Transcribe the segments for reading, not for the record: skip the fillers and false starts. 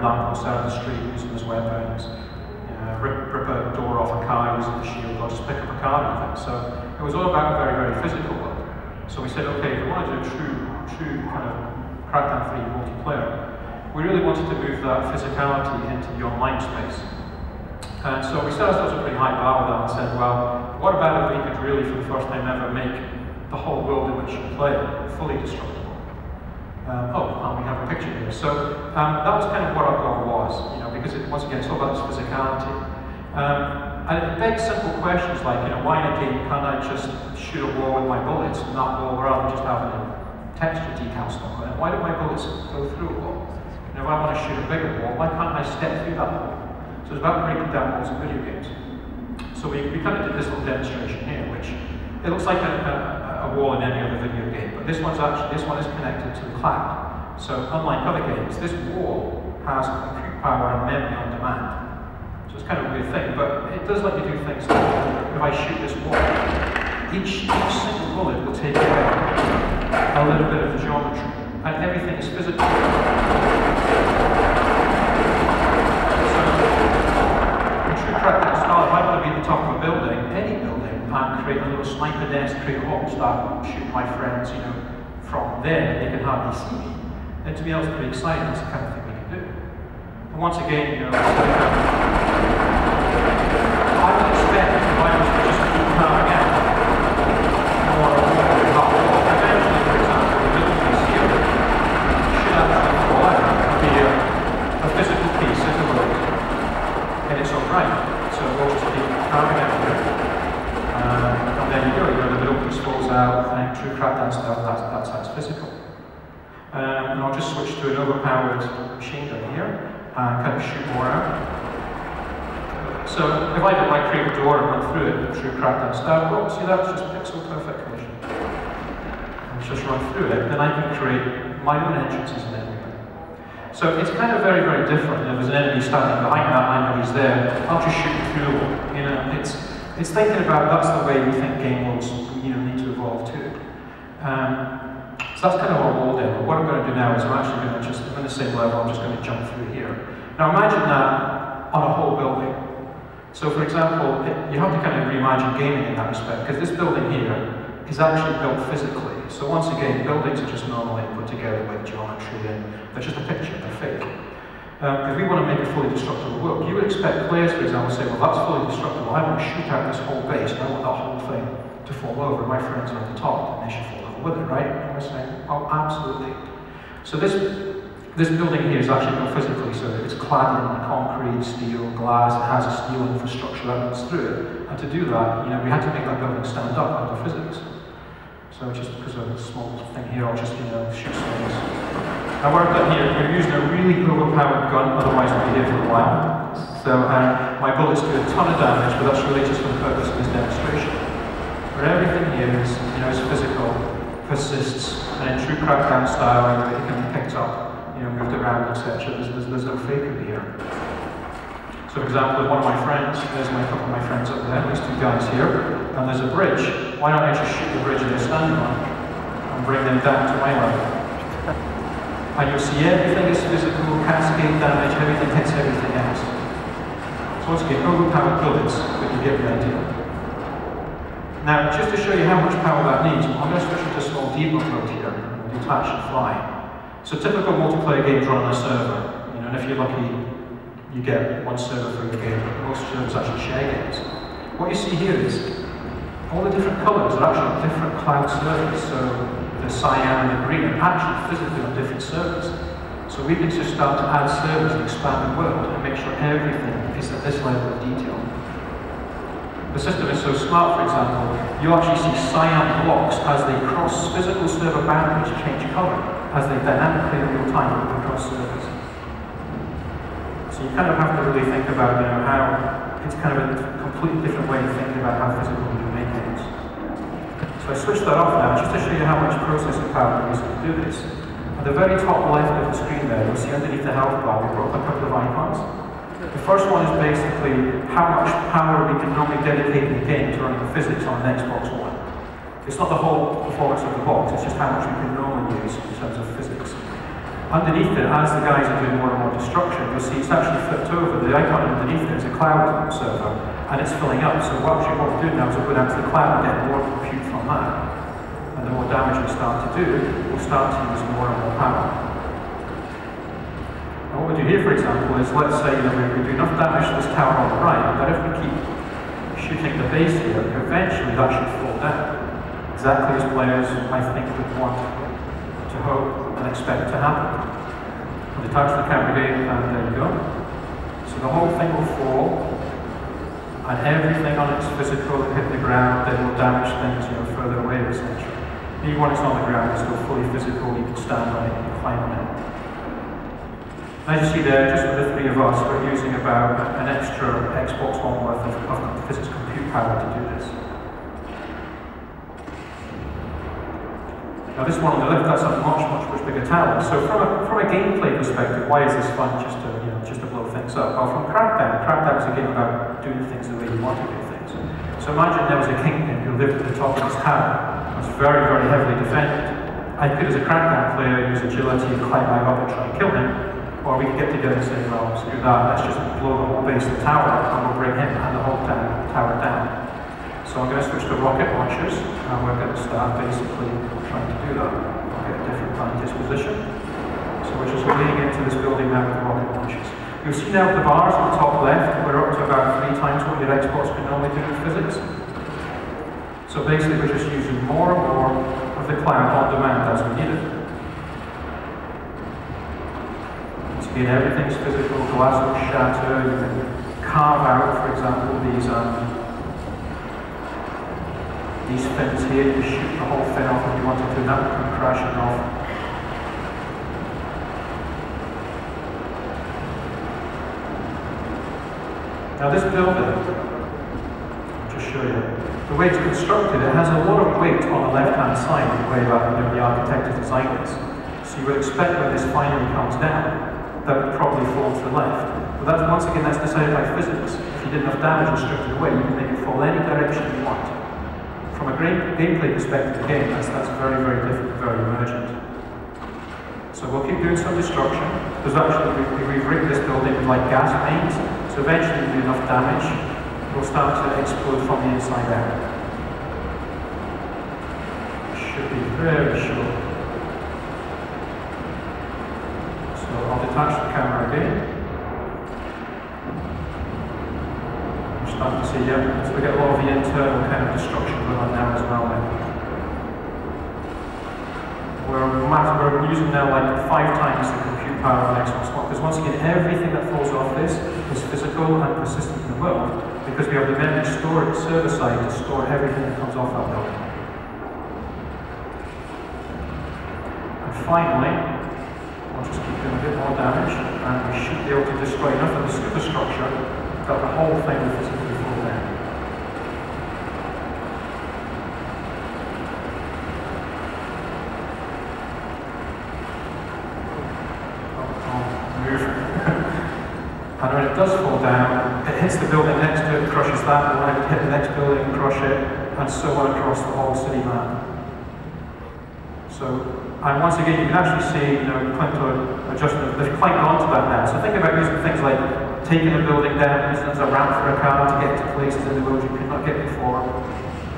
lampposts out of the street, use them as weapons, rip a door off a car using the shield, or just pick up a card with it. So it was all about a very, very physical world. So we said, okay, if we want to do a true kind of Crackdown 3 multiplayer, we really wanted to move that physicality into the online space. And so we set ourselves a pretty high bar with that and said, well, what about if we could really, for the first time ever, make the whole world in which you play fully destructible? And we have a picture here. So that was kind of what our goal was, because once again, it's all about this physicality. And it begs simple questions like, why in a game can't I just shoot a wall with my bullets and that wall rather than just having a texture decal stuck on it? Why do my bullets go through a wall? If I want to shoot a bigger wall, why can't I step through that wall? So it's about breaking down walls in video games. So we kind of did this little demonstration here, which it looks like a wall in any other video game, but this one is connected to the cloud. So unlike other games, this wall has compute power and memory on demand. So it's kind of a weird thing, but it does let you do things like, if I shoot this wall, each single bullet will take away a little bit of the geometry, and everything is physical. So, in true Crackdown style, if I want to be at the top of a building, any building, and create a little sniper nest, create a hawk start, shoot my friends, from there, they can hardly see me. And to me, that was pretty exciting. That's the kind of thing we can do. And once again, I would expect if I was to just keep carving out more and more and more. Eventually, for example, the little piece here should actually fall out and be a physical piece in the world in its own right. So we'll just keep carving out here. And there you go, the little piece falls out, and true Crackdown stuff, that's how it's physical. And I'll just switch to an overpowered machine gun here, and kind of shoot more out. So if I did create a door and run through it, true Crackdown style, well, see that's just pixel perfect collision. And just run through it, then I can create my own entrances and everything. So it's kind of very, very different. If there's an enemy standing behind that, I know he's there, I'll just shoot through it. It's thinking about that's the way we think game worlds need to evolve too. So that's kind of our wall demo. What I'm going to do now is I'm actually going to I'm in the same level, I'm just going to jump through here. Now imagine that on a whole building. So for example, you have to kind of reimagine gaming in that respect, because this building here is actually built physically. So once again, buildings are just normally put together with geometry and they're just a picture, they're fake. If we want to make a fully destructible world, you would expect players, for example, say, well, that's fully destructible, I want to shoot out this whole base, and I want that whole thing to fall over, my friends are at the top, and they should fall over with it, right? And we're saying, oh, absolutely. So this building here is actually built physically, so it's clad in concrete, steel, glass, it has a steel infrastructure that runs through it, and to do that, we had to make that building stand up under physics. So just because of a small thing here, I'll just, shoot swings. Now what I've done here, we're using a really overpowered gun, otherwise we'll be here for a while. So my bullets do a ton of damage, but that's really just for the purpose of this demonstration. But everything here is, is physical, persists, and in true Crackdown style, it can be picked up, moved around, etc. There's no fakery here. So for example, one of my friends, there's a couple of my friends up there, these two guys here, and there's a bridge. Why don't I just shoot the bridge they're standing on and bring them down to my level? And you'll see everything is physical, cascade damage, everything hits everything else. So once again, overpowered bullets, but you get the idea. Now, just to show you how much power that needs, I'm going to switch into small debug mode here, and detach and fly. So typical multiplayer games run on a server, and if you're lucky, you get one server for your game, but most servers actually share games. What you see here is all the different colors are actually different cloud servers. So the cyan and the green are actually physically on different servers. So we can just start to add servers and expand the world and make sure everything is at this level of detail. The system is so smart, for example, you actually see cyan blocks as they cross physical server boundaries change color, as they dynamically in real time move across servers. So you kind of have to really think about how it's kind of a completely different way of thinking about how physical we can make things. So I switched that off now just to show you how much processing power we use to do this. At the very top left of the screen there, you'll see underneath the health bar we brought up a couple of icons. The first one is basically how much power we can normally dedicate in the game to running physics on an Xbox One. It's not the whole performance of the box, it's just how much we can normally use in terms of physics. underneath it, as the guys are doing more and more destruction, you'll see it's actually flipped over. The icon underneath it is a cloud server, and it's filling up. So what we're doing now is we're going down to the cloud and get more compute from that. And the more damage we start to do, we'll start to use more and more power. And what we do here, for example, is let's say that we do enough damage to this tower on the right, that if we keep shooting the base here, eventually that should fall down. Exactly as players, I think, would want to hope and expect to happen. We'll detach the camera again, and there you go. So the whole thing will fall, and everything on its physical will hit the ground, then will damage things further away, essentially. Even when it's on the ground, it's still fully physical, you can stand on it, you can climb on it. As you see there, just with the three of us, we're using about an extra Xbox One worth of physics compute power to do this. Now this one on the left, that's a much bigger tower. So from a gameplay perspective, why is this fun just to blow things up? Well, from Crackdown is a game about doing things the way you want to do things. So imagine there was a kingpin who lived at the top of his tower. It was very heavily defended. I could, as a Crackdown player, use agility and climb right up and try and kill him, or we could get together and say, well, screw that, let's just blow the whole base of the tower up and we'll bring him and the whole tower down. So I'm going to switch to rocket launchers, and we're going to start basically trying to do that. We'll get a different kind of disposition. So we're just leaning into this building now with the rocket launchers. You'll see now the bars on the top left, we're up to about 3 times what your Xbox can normally do in physics. So basically we're just using more and more of the cloud on demand as we need it. Once again, everything's physical, glass will shatter, you can carve out, for example, these fins here, you shoot the whole fin off if you wanted to, that would come crashing off. Now this building, I'll just show you, the way it's constructed, it has a lot of weight on the left-hand side, the way that the architect has designed this. So you would expect when this finally comes down, that would probably fall to the left. But that's, once again, that's decided by physics. If you did enough damage and stripped it away, you can make it fall any direction you want. From a gameplay perspective, again, that's very different, very emergent. So we'll keep doing some destruction. Because actually, we've rigged this building with like gas mains, so eventually we do enough damage, it will start to explode from the inside out. It should be very short. So I'll detach the camera again. Starting to see, yeah, so we get a lot of the internal kind of destruction going on now as well. We're using now like 5 times the compute power of an Xbox One, because once again, everything that falls off this is physical and persistent in the world, because we have the memory storage server side to store everything that comes off that building. And finally, I'll just keep doing a bit more damage, and we should be able to destroy enough of the superstructure that the whole thing will physically fall down. I'll move. And when it does fall down, it hits the building next to it, crushes that, and then it hit the next building and crush it, and so on across the whole city map. So, and once again, you can actually see, Clint adjustment, they've climbed onto that now. So think about using things like taking a building down as a ramp for a car to get to places in the world you could not get before,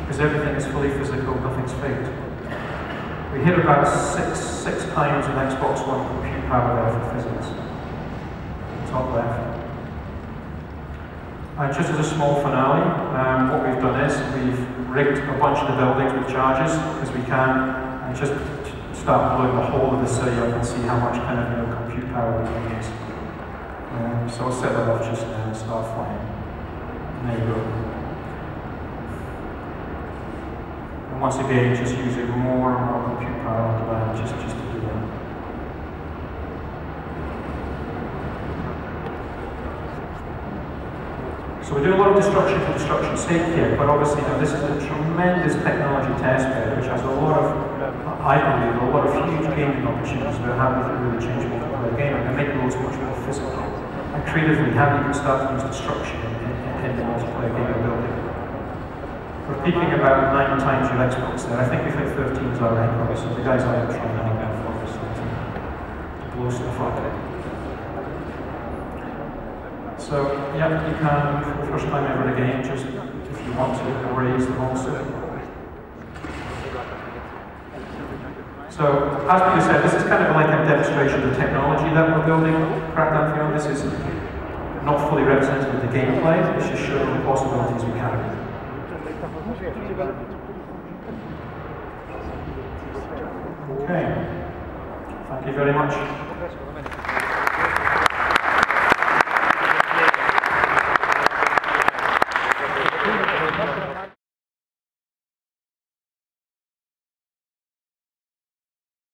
because everything is fully physical, nothing's faked. We hit about six times an Xbox One compute power there for physics. Top left. And just as a small finale, what we've done is we've rigged a bunch of the buildings with charges, because we can, and just start blowing the whole of the city up and see how much kind of compute power we can use. So I'll set that off just now and start flying. And there you go. And once again, just using more and more compute power on the land just to do that. So we're doing a lot of destruction for destruction's sake here, but obviously this is a tremendous technology test bed which has a lot of, I believe, a lot of huge gaming opportunities about how we can really change multiplayer gaming and make those much more physical. And creatively, how you can start to use destruction in the multiplayer game building. We're peaking about 9 times your Xbox there. I think we've hit 13 as our record, so the guys are trying to hang out for us to close to the front. So, yeah, you can, for the first time ever in a game, just, if you want to, erase the monster. So, as Peter said, this is kind of like a demonstration of the technology that we're building Crackdown for. This is not fully representative of the gameplay, it's just showing the possibilities we can. Okay. Thank you very much.